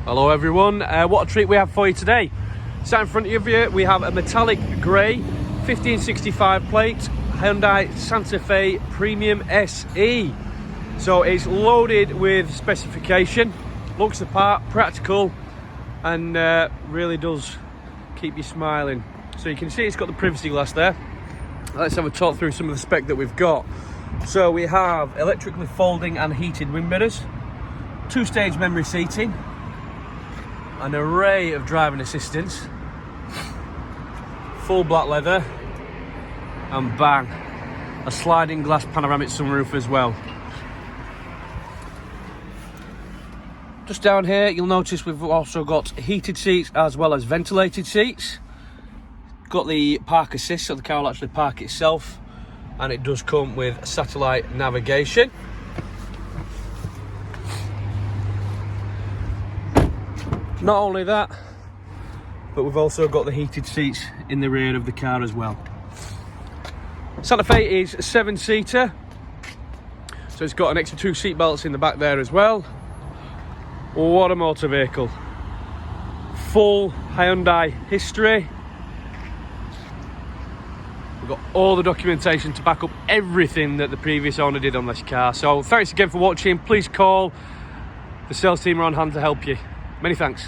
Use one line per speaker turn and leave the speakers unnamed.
Hello everyone, what a treat we have for you today. Sat in front of you, we have a metallic grey 1565 plate Hyundai Santa Fe Premium SE. So it's loaded with specification, looks the part, practical, and really does keep you smiling. So you can see it's got the privacy glass there. Let's have a talk through some of the spec that we've got. So we have electrically folding and heated wind mirrors, 2-stage memory seating, an array of driving assistance, full black leather, and bang, a sliding glass panoramic sunroof as well. Just down here you'll notice we've also got heated seats as well as ventilated seats. Got the park assist, so the car will actually park itself, and it does come with satellite navigation. Not only that, but we've also got the heated seats in the rear of the car as well. Santa Fe is a 7-seater, so it's got an extra 2 seat belts in the back there as well. What a motor vehicle. Full Hyundai history. We've got all the documentation to back up everything that the previous owner did on this car. So thanks again for watching. Please call. The sales team are on hand to help you. Many thanks.